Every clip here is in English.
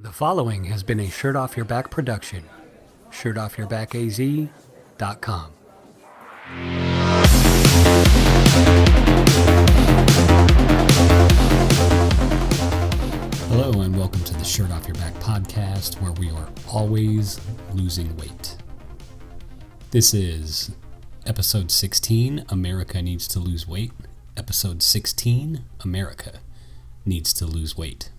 The following has been a Shirt Off Your Back production. ShirtOffYourBackAZ.com. Hello and welcome to the Shirt Off Your Back podcast, where we are always losing weight. This is episode 16, America Needs to Lose Weight. Episode 16, America Needs to Lose Weight.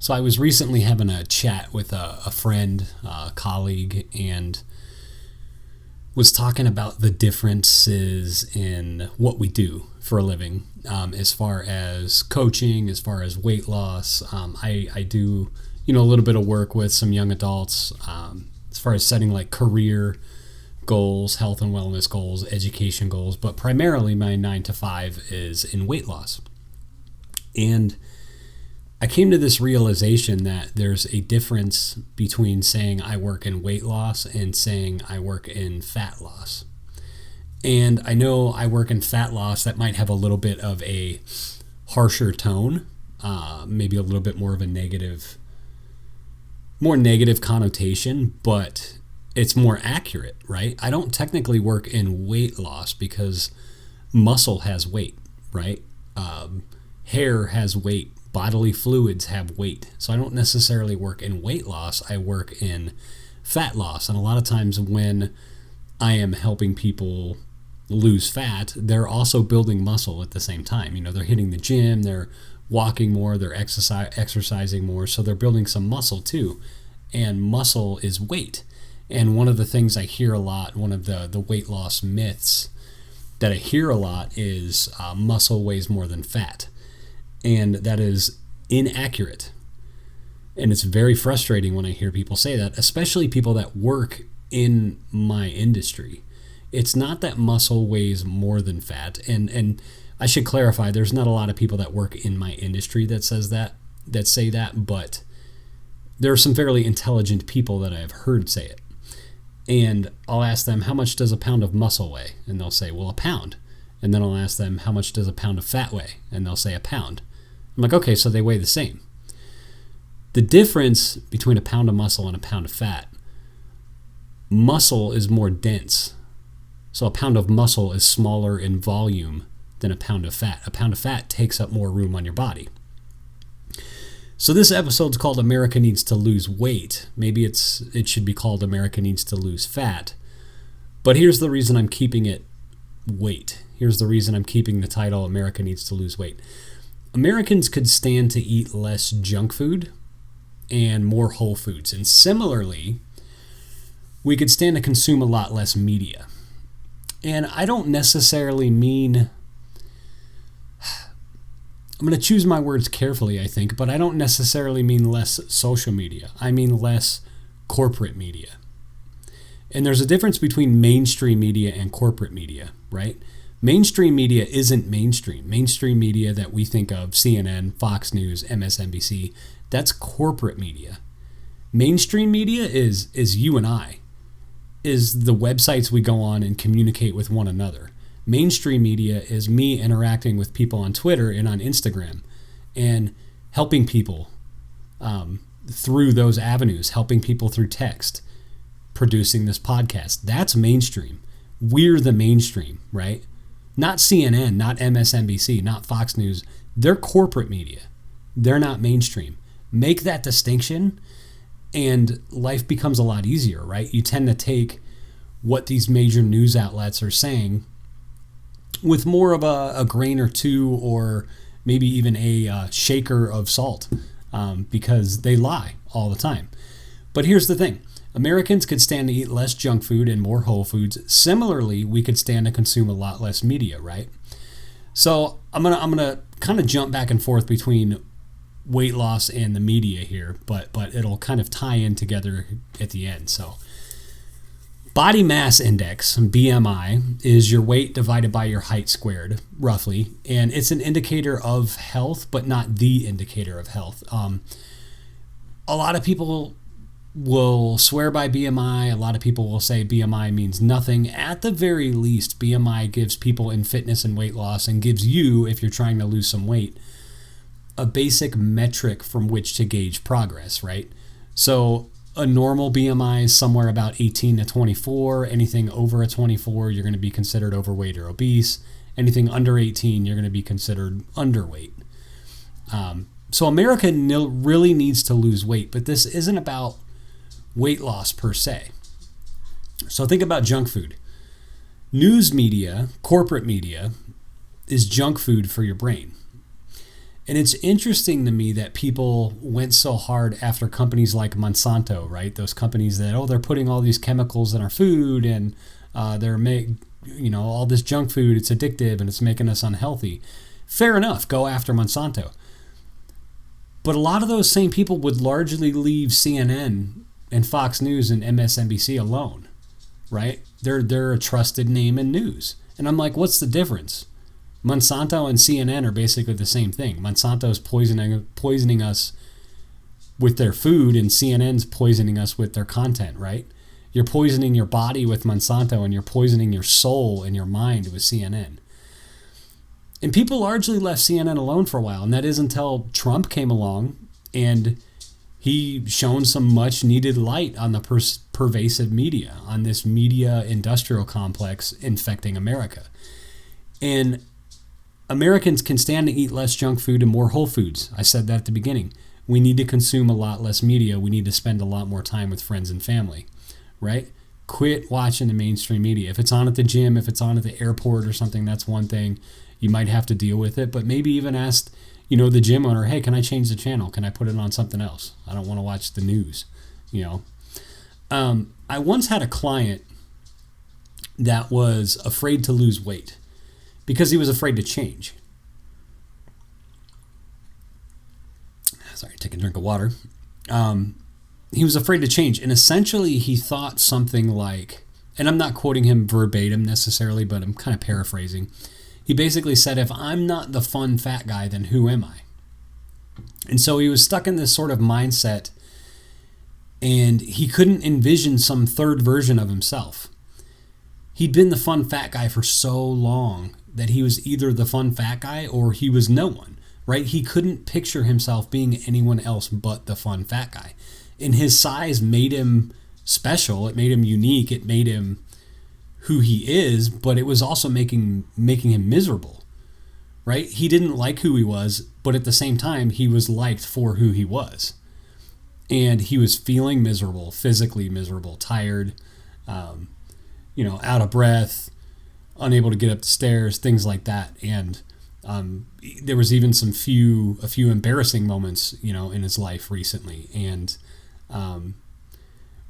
So I was recently having a chat with a friend, a colleague, and was talking about the differences in what we do for a living, as far as coaching, as far as weight loss. I do, a little bit of work with some young adults, as far as setting like career goals, health and wellness goals, education goals, but primarily my 9 to 5 is in weight loss. And I came to this realization that there's a difference between saying I work in weight loss and saying I work in fat loss. And I know I work in fat loss, that might have a little bit of a harsher tone, maybe a little bit more of a more negative connotation, but it's more accurate, right? I don't technically work in weight loss because muscle has weight, right? Hair has weight. Bodily fluids have weight. So I don't necessarily work in weight loss. I work in fat loss. And a lot of times when I am helping people lose fat, they're also building muscle at the same time. They're hitting the gym, they're walking more, they're exercising more. So they're building some muscle too. And muscle is weight. And one of the things I hear a lot, one of the weight loss myths that I hear a lot is muscle weighs more than fat. And that is inaccurate. And it's very frustrating when I hear people say that, especially people that work in my industry. It's not that muscle weighs more than fat. And I should clarify, there's not a lot of people that work in my industry that say that, but there are some fairly intelligent people that I have heard say it. And I'll ask them, how much does a pound of muscle weigh? And they'll say, well, a pound. And then I'll ask them, how much does a pound of fat weigh? And they'll say a pound. I'm like, okay, so they weigh the same. The difference between a pound of muscle and a pound of fat, muscle is more dense. So a pound of muscle is smaller in volume than a pound of fat. A pound of fat takes up more room on your body. So this episode's called America Needs to Lose Weight. Maybe it should be called America Needs to Lose Fat. But here's the reason I'm keeping it weight. Here's the reason I'm keeping the title America Needs to Lose Weight. Americans could stand to eat less junk food and more whole foods. And similarly, we could stand to consume a lot less media. And I don't necessarily mean, I'm going to choose my words carefully, I think, but I don't necessarily mean less social media. I mean less corporate media. And there's a difference between mainstream media and corporate media, right? Mainstream media isn't mainstream. Mainstream media that we think of, CNN, Fox News, MSNBC, that's corporate media. Mainstream media is you and I, is the websites we go on and communicate with one another. Mainstream media is me interacting with people on Twitter and on Instagram and helping people through those avenues, helping people through text, producing this podcast. That's mainstream. We're the mainstream, right? Not CNN, not MSNBC, not Fox News. They're corporate media. They're not mainstream. Make that distinction and life becomes a lot easier, right? You tend to take what these major news outlets are saying with more of a grain or two, or maybe even a shaker of salt, because they lie all the time. But here's the thing. Americans could stand to eat less junk food and more whole foods. Similarly, we could stand to consume a lot less media, right? So I'm gonna kind of jump back and forth between weight loss and the media here, but it'll kind of tie in together at the end. So body mass index, BMI, is your weight divided by your height squared, roughly, and it's an indicator of health, but not the indicator of health. A lot of people will swear by BMI. A lot of people will say BMI means nothing. At the very least, BMI gives people in fitness and weight loss, and gives you, if you're trying to lose some weight, a basic metric from which to gauge progress, right? So a normal BMI is somewhere about 18 to 24. Anything over a 24, you're going to be considered overweight or obese. Anything under 18, you're going to be considered underweight. So America really needs to lose weight, but this isn't about weight loss per se. So think about junk food. News media, corporate media, is junk food for your brain. And it's interesting to me that people went so hard after companies like Monsanto, right? Those companies that, they're putting all these chemicals in our food and they're all this junk food, it's addictive and it's making us unhealthy. Fair enough, go after Monsanto. But a lot of those same people would largely leave CNN and Fox News and MSNBC alone, right? They're a trusted name in news. And I'm like, what's the difference? Monsanto and CNN are basically the same thing. Monsanto's poisoning us with their food, and CNN's poisoning us with their content, right? You're poisoning your body with Monsanto, and you're poisoning your soul and your mind with CNN. And people largely left CNN alone for a while, and that is until Trump came along and he shone some much needed light on the pervasive media, on this media industrial complex infecting America. And Americans can stand to eat less junk food and more whole foods. I said that at the beginning. We need to consume a lot less media. We need to spend a lot more time with friends and family, right? Quit watching the mainstream media. If it's on at the gym, if it's on at the airport or something, that's one thing. You might have to deal with it, but maybe even ask, the gym owner, hey, can I change the channel? Can I put it on something else? I don't want to watch the news, I once had a client that was afraid to lose weight because he was afraid to change. Sorry, take a drink of water. He was afraid to change. And essentially he thought something like, and I'm not quoting him verbatim necessarily, but I'm kind of paraphrasing. He basically said, if I'm not the fun fat guy, then who am I? And so he was stuck in this sort of mindset, and he couldn't envision some third version of himself. He'd been the fun fat guy for so long that he was either the fun fat guy or he was no one, right? He couldn't picture himself being anyone else but the fun fat guy. And his size made him special. It made him unique. It made him who he is, but it was also making him miserable, right? He didn't like who he was, but at the same time, he was liked for who he was. And he was feeling miserable, physically miserable, tired, out of breath, unable to get up the stairs, things like that. And there was even a few embarrassing moments, in his life recently. And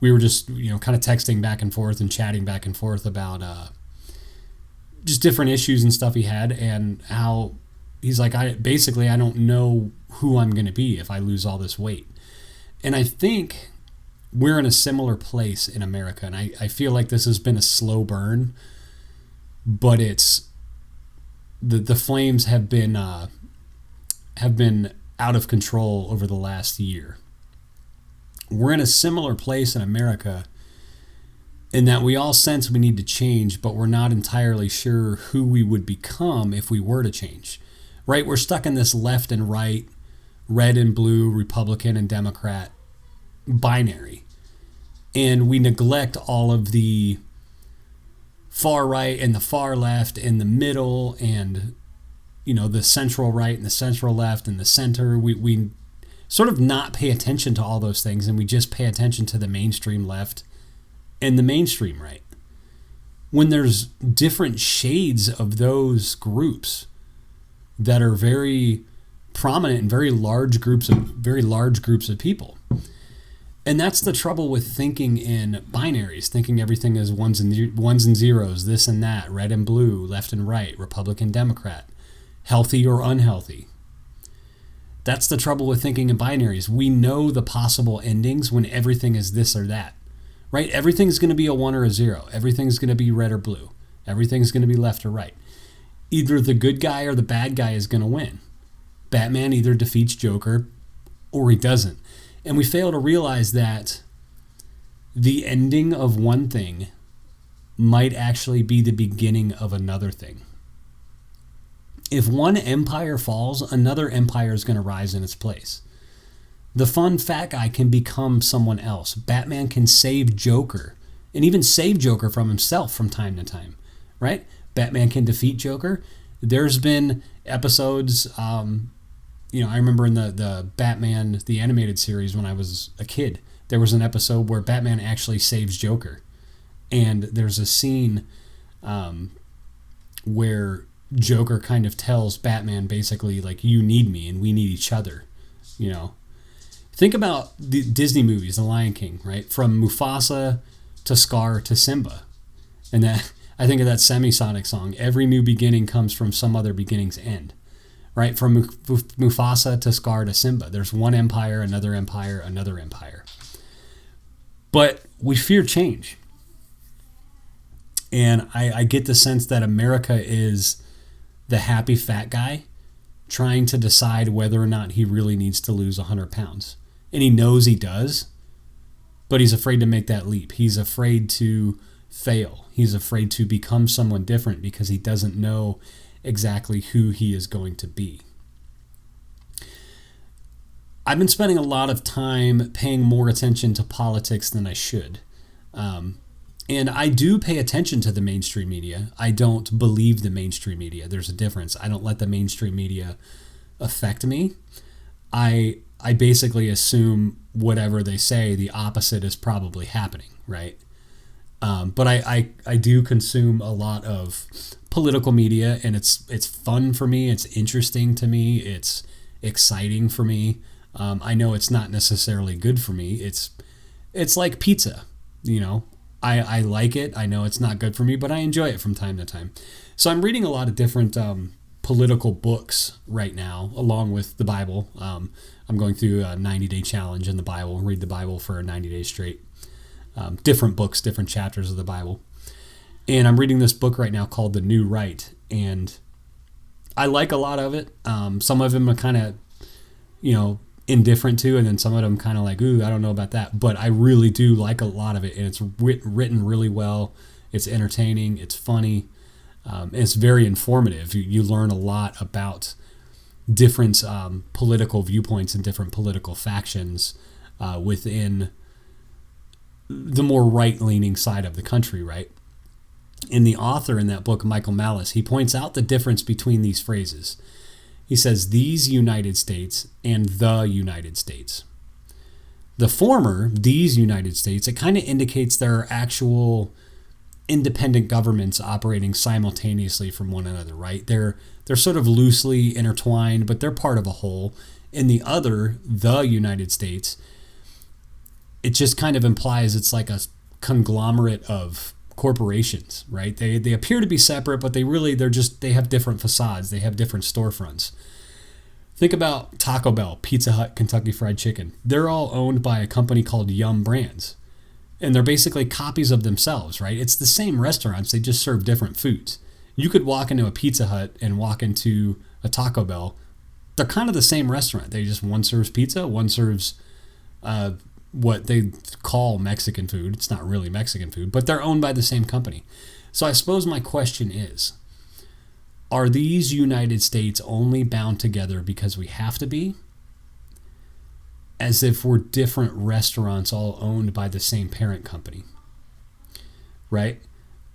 we were just, kind of texting back and forth and chatting back and forth about just different issues and stuff he had, and how he's like, I don't know who I'm going to be if I lose all this weight. And I think we're in a similar place in America. And I feel like this has been a slow burn, but it's the flames have been out of control over the last year. We're in a similar place in America in that we all sense we need to change, but we're not entirely sure who we would become if we were to change, right? We're stuck in this left and right, red and blue, Republican and Democrat binary. And we neglect all of the far right and the far left and the middle and, the central right and the central left and the center. We sort of not pay attention to all those things, and we just pay attention to the mainstream left and the mainstream right. When there's different shades of those groups that are very prominent in very large groups of people. And that's the trouble with thinking in binaries, thinking everything is ones and zeros, this and that, red and blue, left and right, Republican, Democrat, healthy or unhealthy. That's the trouble with thinking in binaries. We know the possible endings when everything is this or that, right? Everything's going to be a 1 or a 0. Everything's going to be red or blue. Everything's going to be left or right. Either the good guy or the bad guy is going to win. Batman either defeats Joker or he doesn't. And we fail to realize that the ending of one thing might actually be the beginning of another thing. If one empire falls, another empire is going to rise in its place. The fun fat guy can become someone else. Batman can save Joker, and even save Joker from himself from time to time, right? Batman can defeat Joker. There's been episodes, I remember in the Batman, the animated series when I was a kid, there was an episode where Batman actually saves Joker. And there's a scene where Joker kind of tells Batman basically, like, you need me and we need each other, you know. Think about the Disney movies, The Lion King, right? From Mufasa to Scar to Simba. And that, I think of that Semisonic song, every new beginning comes from some other beginning's end, right? From Mufasa to Scar to Simba. There's one empire, another empire, another empire. But we fear change. And I get the sense that America is the happy fat guy trying to decide whether or not he really needs to lose 100 pounds. And he knows he does, but he's afraid to make that leap. He's afraid to fail. He's afraid to become someone different because he doesn't know exactly who he is going to be. I've been spending a lot of time paying more attention to politics than I should. And I do pay attention to the mainstream media. I don't believe the mainstream media. There's a difference. I don't let the mainstream media affect me. I basically assume whatever they say, the opposite is probably happening, right? But I do consume a lot of political media, and it's fun for me. It's interesting to me. It's exciting for me. I know it's not necessarily good for me. It's like pizza, you know. I like it. I know it's not good for me, but I enjoy it from time to time. So I'm reading a lot of different political books right now, along with the Bible. I'm going through a 90-day challenge in the Bible, read the Bible for 90 days straight. Different books, different chapters of the Bible. And I'm reading this book right now called The New Right. And I like a lot of it. Some of them are kind of, indifferent to, and then some of them kind of like, ooh, I don't know about that. But I really do like a lot of it, and it's written really well. It's entertaining. It's funny. And it's very informative. You learn a lot about different political viewpoints and different political factions within the more right-leaning side of the country, right? And the author in that book, Michael Malice, he points out the difference between these phrases. He says, these United States and the United States. The former, these United States, it kind of indicates there are actual independent governments operating simultaneously from one another, right? They're sort of loosely intertwined, but they're part of a whole. In the other, the United States, it just kind of implies it's like a conglomerate of corporations, right? They appear to be separate, but they have different facades. They have different storefronts. Think about Taco Bell, Pizza Hut, Kentucky Fried Chicken. They're all owned by a company called Yum Brands. And they're basically copies of themselves, right? It's the same restaurants. They just serve different foods. You could walk into a Pizza Hut and walk into a Taco Bell. They're kind of the same restaurant. One serves pizza, one serves what they call Mexican food. It's not really Mexican food, but they're owned by the same company. So I suppose my question is, are these United States only bound together because we have to be? As if we're different restaurants all owned by the same parent company, right?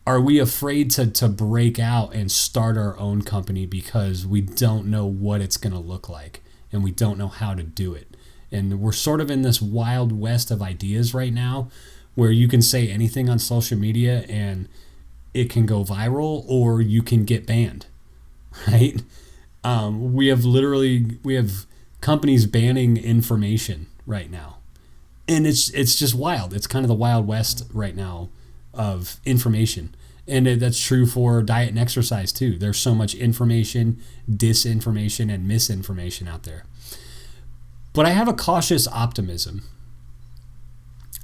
Are we afraid to break out and start our own company because we don't know what it's going to look like and we don't know how to do it? And we're sort of in this wild west of ideas right now where you can say anything on social media and it can go viral or you can get banned, right? We have companies banning information right now. And it's just wild. It's kind of the Wild West right now of information. And that's true for diet and exercise too. There's so much information, disinformation, and misinformation out there. But I have a cautious optimism.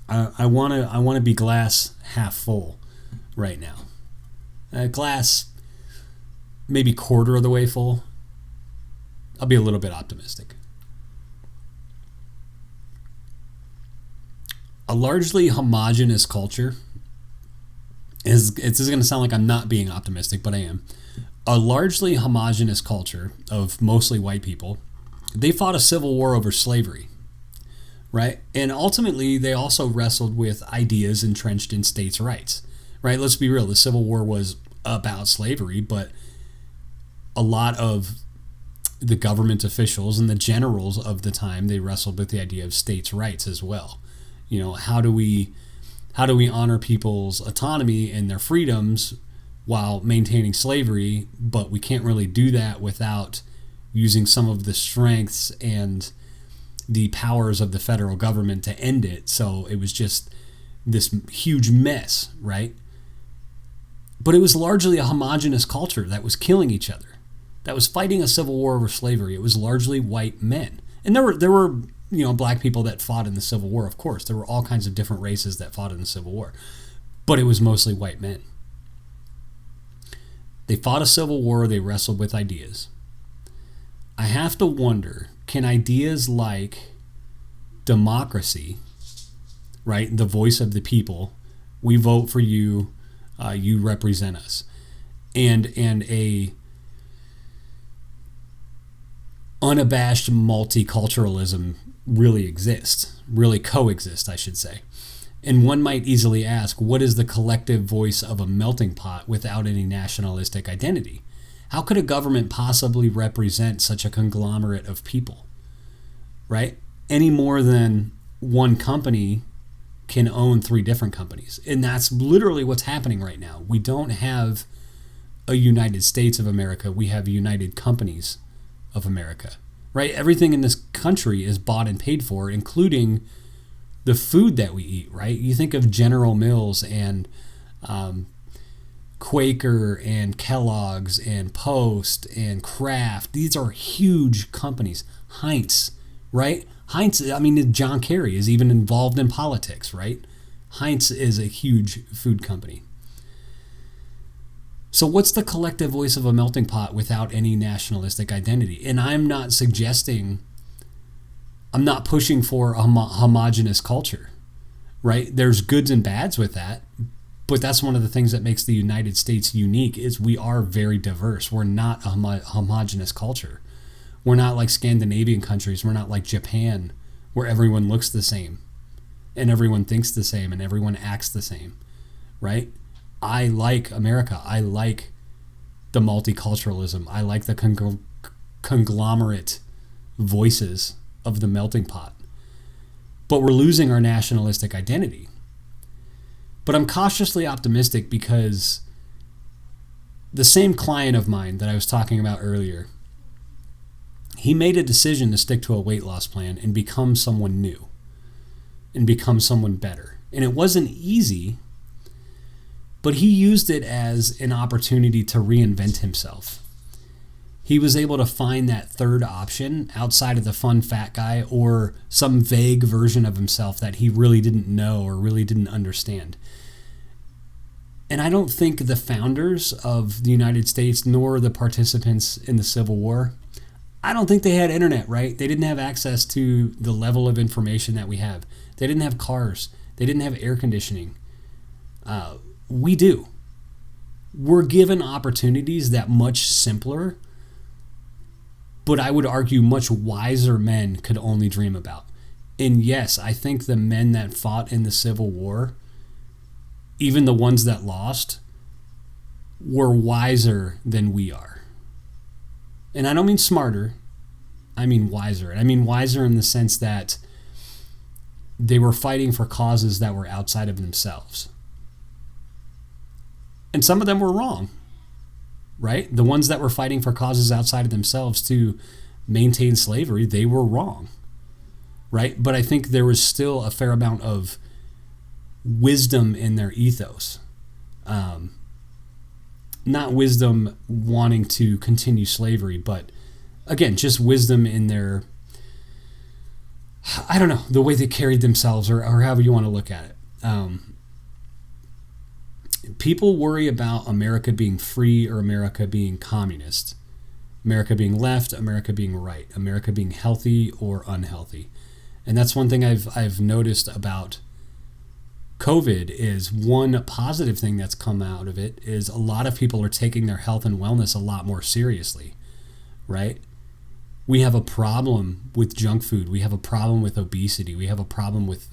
I want to be glass half full right now. Glass maybe quarter of the way full. I'll be a little bit optimistic. A largely homogenous culture it's going to sound like I'm not being optimistic, but I am. a largely homogenous culture of mostly white people, they fought a civil war over slavery, right? And ultimately, they also wrestled with ideas entrenched in states' rights, right? Let's be real, the Civil War was about slavery, but a lot of the government officials and the generals of the time, they wrestled with the idea of states' rights as well. You know, how do we honor people's autonomy and their freedoms while maintaining slavery, but we can't really do that without using some of the strengths and the powers of the federal government to end it. So it was just this huge mess, right? But it was largely a homogenous culture that was killing each other, that was fighting a civil war over slavery. It was largely white men. And there were black people that fought in the Civil War, of course. There were all kinds of different races that fought in the Civil War. But it was mostly white men. They fought a civil war, they wrestled with ideas. I have to wonder, can ideas like democracy, right, the voice of the people, we vote for you, you represent us, and a unabashed multiculturalism really coexist, I should say. And one might easily ask, what is the collective voice of a melting pot without any nationalistic identity? How could a government possibly represent such a conglomerate of people, right? Any more than one company can own 3 different companies. And that's literally what's happening right now. We don't have a United States of America. We have United Companies of America, right? Everything in this country is bought and paid for, including the food that we eat, right? You think of General Mills and Quaker and Kellogg's and Post and Kraft. These are huge companies. Heinz, right? John Kerry is even involved in politics, right? Heinz is a huge food company. So what's the collective voice of a melting pot without any nationalistic identity? And I'm not pushing for a homogenous culture, right? There's goods and bads with that, but that's one of the things that makes the United States unique is we are very diverse. We're not a homogenous culture. We're not like Scandinavian countries. We're not like Japan, where everyone looks the same and everyone thinks the same and everyone acts the same, right? I like America. I like the multiculturalism. I like the conglomerate voices of the melting pot. But we're losing our nationalistic identity. But I'm cautiously optimistic because the same client of mine that I was talking about earlier, he made a decision to stick to a weight loss plan and become someone new and become someone better. And it wasn't easy, but he used it as an opportunity to reinvent himself. He was able to find that third option outside of the fun fat guy or some vague version of himself that he really didn't know or really didn't understand. And I don't think the founders of the United States nor the participants in the Civil War, I don't think they had internet, right? They didn't have access to the level of information that we have. They didn't have cars. They didn't have air conditioning. We do. We're given opportunities that much simpler, but I would argue much wiser men could only dream about. And yes, I think the men that fought in the Civil War, even the ones that lost, were wiser than we are. And I don't mean smarter, I mean wiser. I mean wiser in the sense that they were fighting for causes that were outside of themselves. And some of them were wrong, right? The ones that were fighting for causes outside of themselves to maintain slavery, they were wrong, right? But I think there was still a fair amount of wisdom in their ethos. Not wisdom wanting to continue slavery, but again, just wisdom in their, I don't know, the way they carried themselves or however you want to look at it. People worry about America being free or America being communist, America being left, America being right, America being healthy or unhealthy. And that's one thing I've noticed about COVID is one positive thing that's come out of it is a lot of people are taking their health and wellness a lot more seriously, right? We have a problem with junk food. We have a problem with obesity. We have a problem with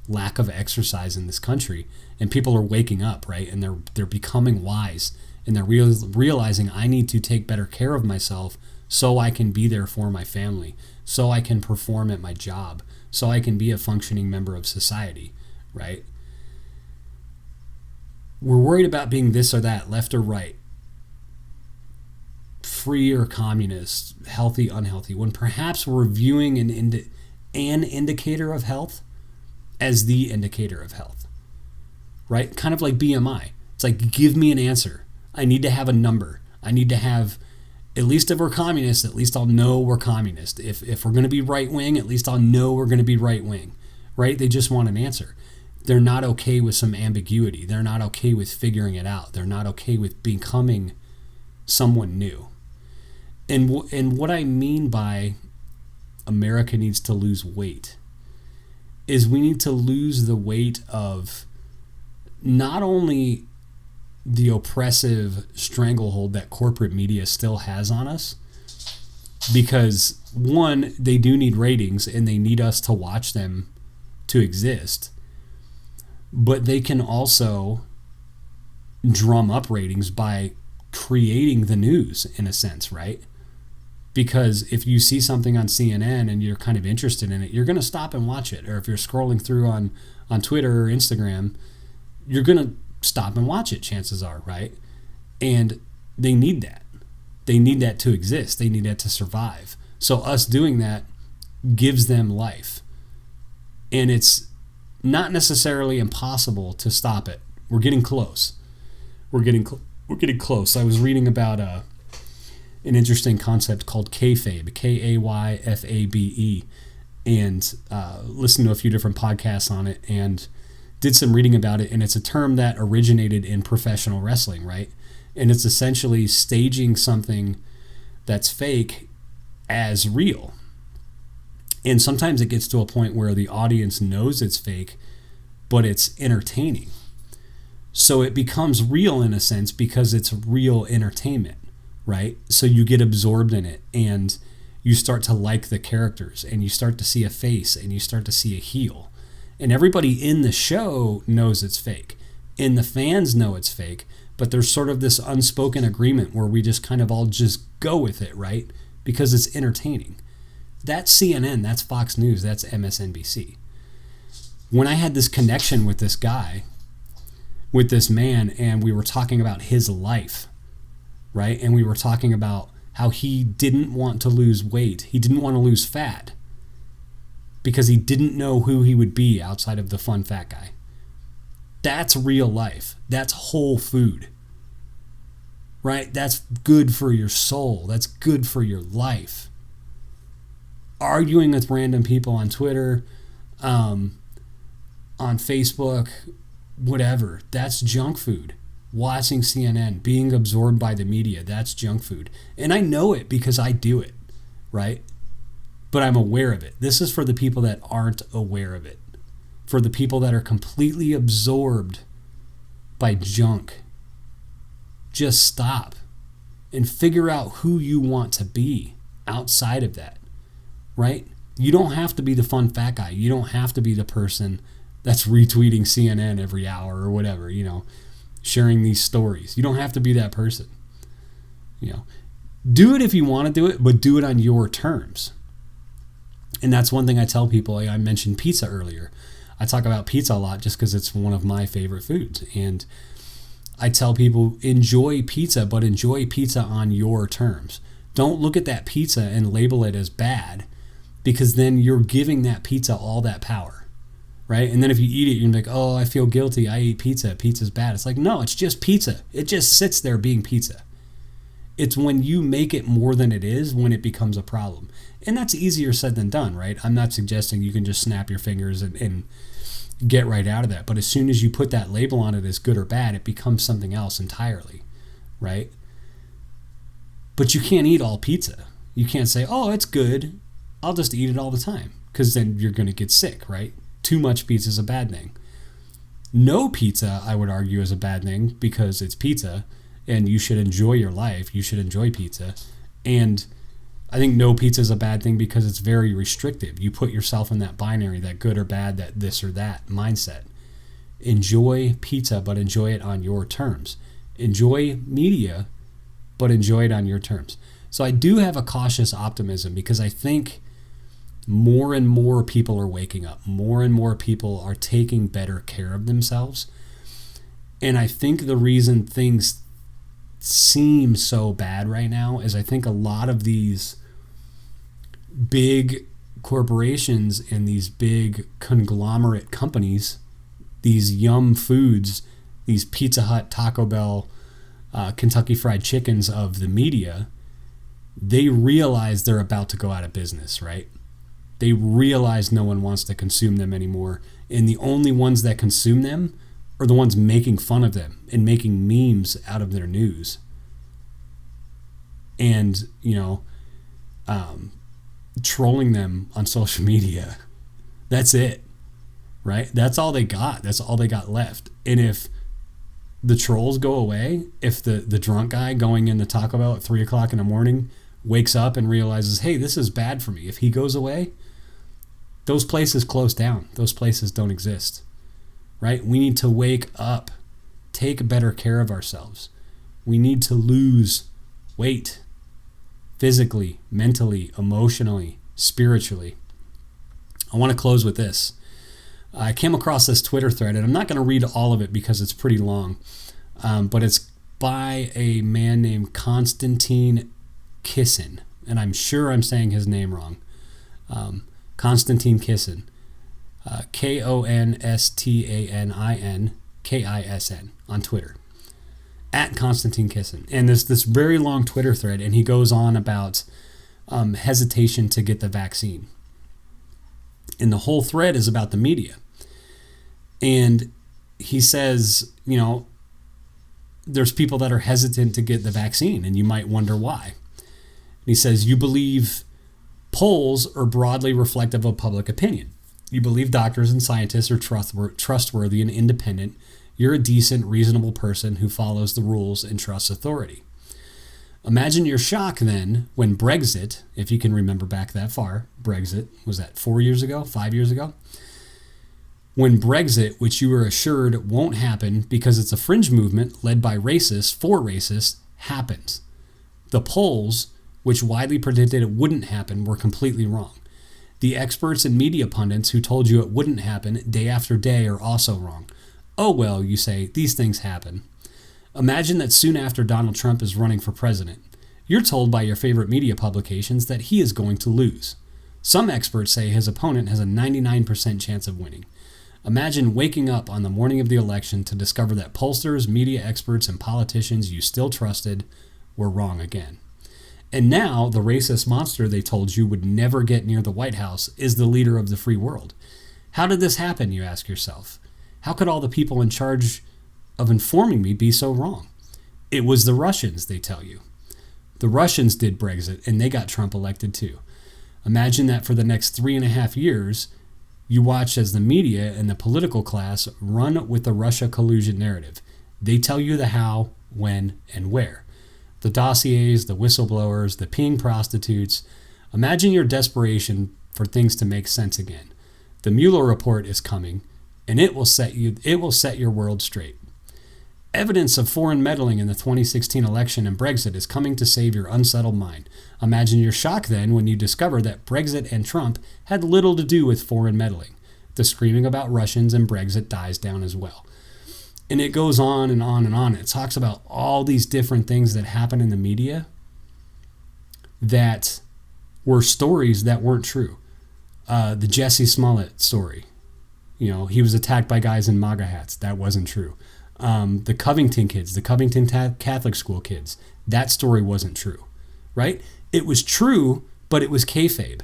lack of exercise in this country, and people are waking up, right? And they're becoming wise, and they're realizing I need to take better care of myself so I can be there for my family, so I can perform at my job, so I can be a functioning member of society, right? We're worried about being this or that, left or right, free or communist, healthy, unhealthy, when perhaps we're viewing an indicator of health as the indicator of health, right? Kind of like BMI. It's like, give me an answer. I need to have a number. I need to have, at least if we're communist, at least I'll know we're communist. If we're going to be right wing, at least I'll know we're going to be right wing, right? They just want an answer. They're not okay with some ambiguity. They're not okay with figuring it out. They're not okay with becoming someone new. And what I mean by America needs to lose weight is we need to lose the weight of not only the oppressive stranglehold that corporate media still has on us, because one, they do need ratings and they need us to watch them to exist, but they can also drum up ratings by creating the news in a sense, right? Because if you see something on CNN and you're kind of interested in it, you're going to stop and watch it. Or if you're scrolling through on Twitter or Instagram, you're going to stop and watch it, chances are, right? And they need that. They need that to exist. They need that to survive. So us doing that gives them life. And it's not necessarily impossible to stop it. We're getting close. We're getting close. I was reading about an interesting concept called kayfabe, Kayfabe, and listened to a few different podcasts on it and did some reading about it. And it's a term that originated in professional wrestling, right? And it's essentially staging something that's fake as real. And sometimes it gets to a point where the audience knows it's fake, but it's entertaining. So it becomes real in a sense because it's real entertainment, right? So you get absorbed in it and you start to like the characters and you start to see a face and you start to see a heel. And everybody in the show knows it's fake. And the fans know it's fake, but there's sort of this unspoken agreement where we just kind of all just go with it, right? Because it's entertaining. That's CNN, that's Fox News, that's MSNBC. When I had this connection with this guy, with this man, and we were talking about his life, right? And we were talking about how he didn't want to lose weight. He didn't want to lose fat because he didn't know who he would be outside of the fun fat guy. That's real life. That's whole food, right? That's good for your soul. That's good for your life. Arguing with random people on Twitter, on Facebook, whatever, that's junk food. Watching CNN, being absorbed by the media, that's junk food. And I know it because I do it, right? But I'm aware of it. This is for the people that aren't aware of it. For the people that are completely absorbed by junk. Just stop and figure out who you want to be outside of that, right? You don't have to be the fun fat guy. You don't have to be the person that's retweeting CNN every hour or whatever, sharing these stories. You don't have to be that person. Do it if you want to do it, but do it on your terms. And that's one thing I tell people. I mentioned pizza earlier. I talk about pizza a lot just because it's one of my favorite foods. And I tell people, enjoy pizza, but enjoy pizza on your terms. Don't look at that pizza and label it as bad, because then you're giving that pizza all that power. Right? And then if you eat it, you're going to be like, oh, I feel guilty. I ate pizza. Pizza's bad. It's like, no, it's just pizza. It just sits there being pizza. It's when you make it more than it is when it becomes a problem. And that's easier said than done, right? I'm not suggesting you can just snap your fingers and get right out of that. But as soon as you put that label on it as good or bad, it becomes something else entirely, right? But you can't eat all pizza. You can't say, oh, it's good. I'll just eat it all the time, because then you're going to get sick, right? Too much pizza is a bad thing. No pizza, I would argue, is a bad thing because it's pizza and you should enjoy your life. You should enjoy pizza. And I think no pizza is a bad thing because it's very restrictive. You put yourself in that binary, that good or bad, that this or that mindset. Enjoy pizza, but enjoy it on your terms. Enjoy media, but enjoy it on your terms. So I do have a cautious optimism because I think more and more people are waking up. More and more people are taking better care of themselves. And I think the reason things seem so bad right now is I think a lot of these big corporations and these big conglomerate companies, these Yum Foods, these Pizza Hut, Taco Bell, Kentucky Fried Chickens of the media, they realize they're about to go out of business, right? They realize no one wants to consume them anymore. And the only ones that consume them are the ones making fun of them and making memes out of their news. And, trolling them on social media. That's it, right? That's all they got. That's all they got left. And if the trolls go away, if the drunk guy going in the Taco Bell at 3 o'clock in the morning wakes up and realizes, hey, this is bad for me, if he goes away, those places close down. Those places don't exist, right? We need to wake up, take better care of ourselves. We need to lose weight physically, mentally, emotionally, spiritually. I want to close with this. I came across this Twitter thread, and I'm not going to read all of it because it's pretty long, but it's by a man named Konstantin Kisin, and I'm sure I'm saying his name wrong. Konstantin Kisin, KonstantinKisn on Twitter, at Konstantin Kisin. And there's this very long Twitter thread, and he goes on about hesitation to get the vaccine. And the whole thread is about the media. And he says, there's people that are hesitant to get the vaccine, and you might wonder why. And he says, you believe polls are broadly reflective of public opinion. You believe doctors and scientists are trustworthy and independent. You're a decent, reasonable person who follows the rules and trusts authority. Imagine your shock then when Brexit, if you can remember back that far, Brexit, was that 4 years ago, 5 years ago? When Brexit, which you were assured won't happen because it's a fringe movement led by racists for racists, happens. The polls, which widely predicted it wouldn't happen, were completely wrong. The experts and media pundits who told you it wouldn't happen day after day are also wrong. Oh well, you say, these things happen. Imagine that soon after Donald Trump is running for president, you're told by your favorite media publications that he is going to lose. Some experts say his opponent has a 99% chance of winning. Imagine waking up on the morning of the election to discover that pollsters, media experts, and politicians you still trusted were wrong again. And now the racist monster they told you would never get near the White House is the leader of the free world. How did this happen, you ask yourself? How could all the people in charge of informing me be so wrong? It was the Russians, they tell you. The Russians did Brexit, and they got Trump elected too. Imagine that for the next 3.5 years, you watch as the media and the political class run with the Russia collusion narrative. They tell you the how, when, and where. The dossiers, the whistleblowers, the peeing prostitutes. Imagine your desperation for things to make sense again. The Mueller report is coming, and it will set your world straight. Evidence of foreign meddling in the 2016 election and Brexit is coming to save your unsettled mind. Imagine your shock then when you discover that Brexit and Trump had little to do with foreign meddling. The screaming about Russians and Brexit dies down as well. And it goes on and on and on. It talks about all these different things that happen in the media that were stories that weren't true. The Jesse Smollett story. He was attacked by guys in MAGA hats. That wasn't true. The Covington kids, the Covington Catholic school kids, that story wasn't true, right? It was true, but it was kayfabe.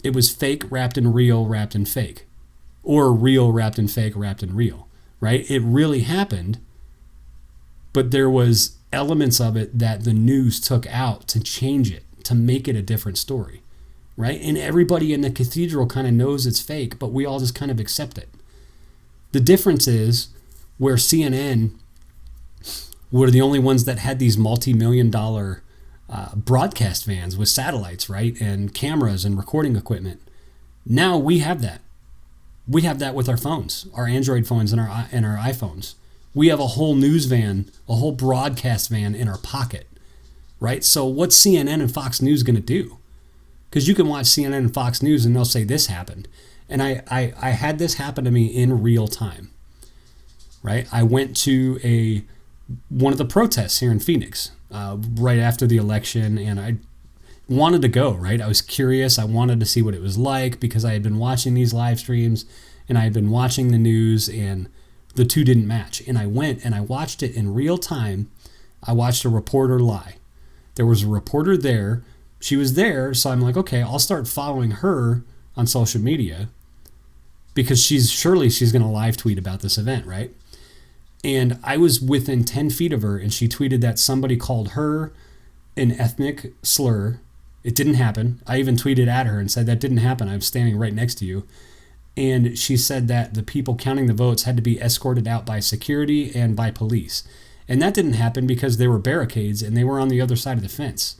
It was fake wrapped in real, wrapped in fake. Or real wrapped in fake, wrapped in real, right? It really happened, but there was elements of it that the news took out to change it, to make it a different story, right? And everybody in the cathedral kind of knows it's fake, but we all just kind of accept it. The difference is where CNN were the only ones that had these multi-million-dollar broadcast vans with satellites, right, and cameras and recording equipment. Now we have that. We have that with our phones, our Android phones and our iPhones. We have a whole news van, a whole broadcast van in our pocket, right? So what's CNN and Fox News going to do? Because you can watch CNN and Fox News and they'll say this happened. And I had this happen to me in real time, right? I went to one of the protests here in Phoenix right after the election, and I wanted to go, right? I was curious. I wanted to see what it was like because I had been watching these live streams and I had been watching the news, and the two didn't match. And I went and I watched it in real time. I watched a reporter lie. There was a reporter there. She was there, so I'm like, okay, I'll start following her on social media because she's going to live tweet about this event, right? And I was within 10 feet of her, and she tweeted that somebody called her an ethnic slur. It didn't happen. I even tweeted at her and said that didn't happen. I'm standing right next to you. And she said that the people counting the votes had to be escorted out by security and by police. And that didn't happen because there were barricades and they were on the other side of the fence,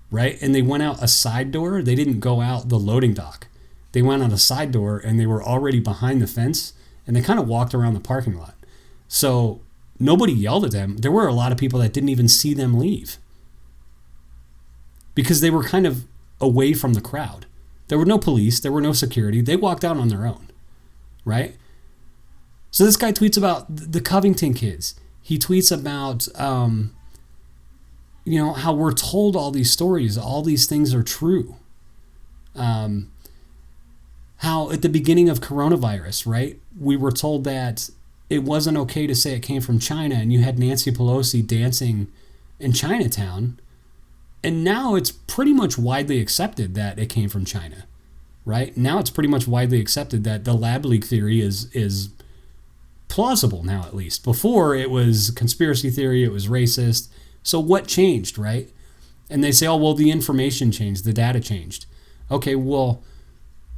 right? And they went out a side door. They didn't go out the loading dock. They went on a side door and they were already behind the fence, and they kind of walked around the parking lot. So nobody yelled at them. There were a lot of people that didn't even see them leave because they were kind of away from the crowd. There were no police. There were no security. They walked out on their own, right? So this guy tweets about the Covington kids. He tweets about, how we're told all these stories. All these things are true. How at the beginning of coronavirus, right, we were told that it wasn't okay to say it came from China, and you had Nancy Pelosi dancing in Chinatown. And now it's pretty much widely accepted that it came from China, right? Now it's pretty much widely accepted that the lab leak theory is plausible now, at least. Before, it was conspiracy theory, it was racist. So what changed, right? And they say, oh, well, the information changed, the data changed. Okay, well,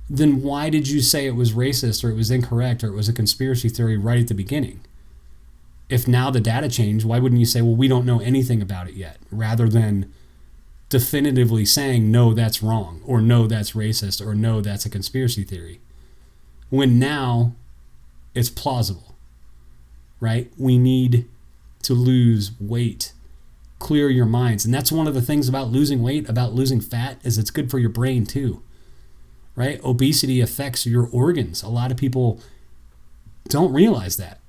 then why did you say it was racist or it was incorrect or it was a conspiracy theory right at the beginning? If now the data changed, why wouldn't you say, well, we don't know anything about it yet, rather than definitively saying, no, that's wrong, or no, that's racist, or no, that's a conspiracy theory, when now it's plausible, right? We need to lose weight, clear your minds. And that's one of the things about losing weight, about losing fat, is it's good for your brain too, right? Obesity affects your organs. A lot of people don't realize that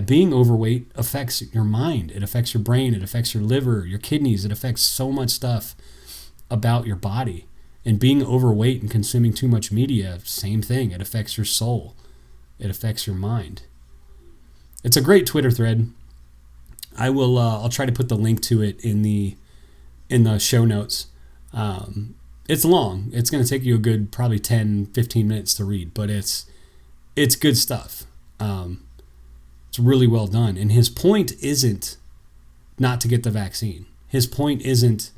being overweight affects your mind. It affects your brain. It affects your liver, your kidneys. It affects so much stuff about your body. And being overweight and consuming too much media, same thing. It affects your soul. It affects your mind. It's a great Twitter thread. I'll try to put the link to it in the show notes. It's long. It's going to take you a good probably 10, 15 minutes to read, but it's good stuff. It's really well done. And his point isn't not to get the vaccine. His point isn't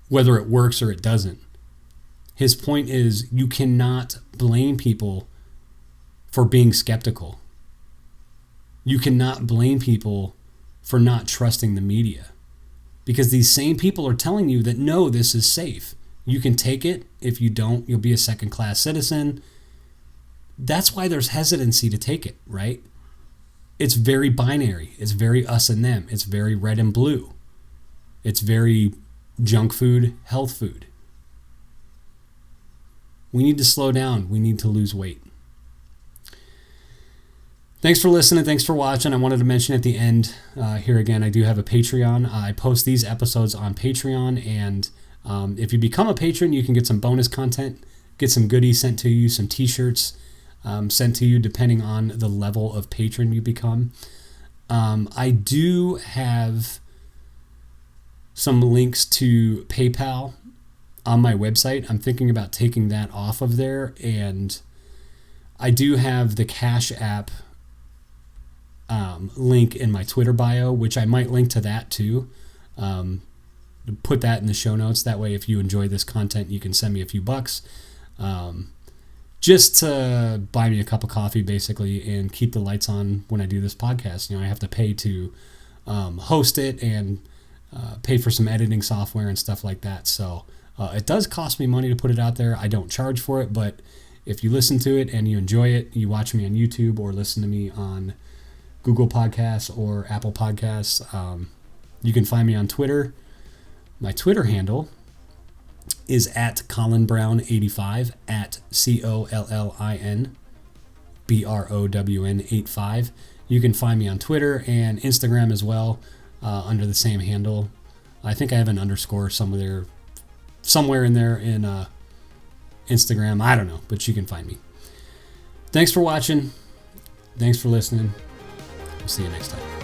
whether it works or it doesn't. His point is you cannot blame people for being skeptical. You cannot blame people for not trusting the media, because these same people are telling you that, no, this is safe. You can take it. If you don't, you'll be a second-class citizen. That's why there's hesitancy to take it, right? It's very binary. It's very us and them. It's very red and blue. It's very junk food, health food. We need to slow down. We need to lose weight. Thanks for listening. Thanks for watching. I wanted to mention at the end here again, I do have a Patreon. I post these episodes on Patreon, and if you become a patron, you can get some bonus content, get some goodies sent to you, some t-shirts sent to you depending on the level of patron you become. I do have some links to PayPal on my website. I'm thinking about taking that off of there, and I do have the CASHAPP link in my Twitter bio, which I might link to that too. Put that in the show notes. That way, if you enjoy this content, you can send me a few bucks. just to buy me a cup of coffee, basically, and keep the lights on when I do this podcast. I have to pay to host it and pay for some editing software and stuff like that. So it does cost me money to put it out there. I don't charge for it, but if you listen to it and you enjoy it, you watch me on YouTube or listen to me on Google Podcasts or Apple Podcasts, you can find me on Twitter. My Twitter handle is at collinbrown85, at COLLINBROWN85. You can find me on Twitter and Instagram as well, under the same handle. I think I have an underscore somewhere in there in Instagram. I don't know, but you can find me. Thanks for watching. Thanks for listening. We'll see you next time.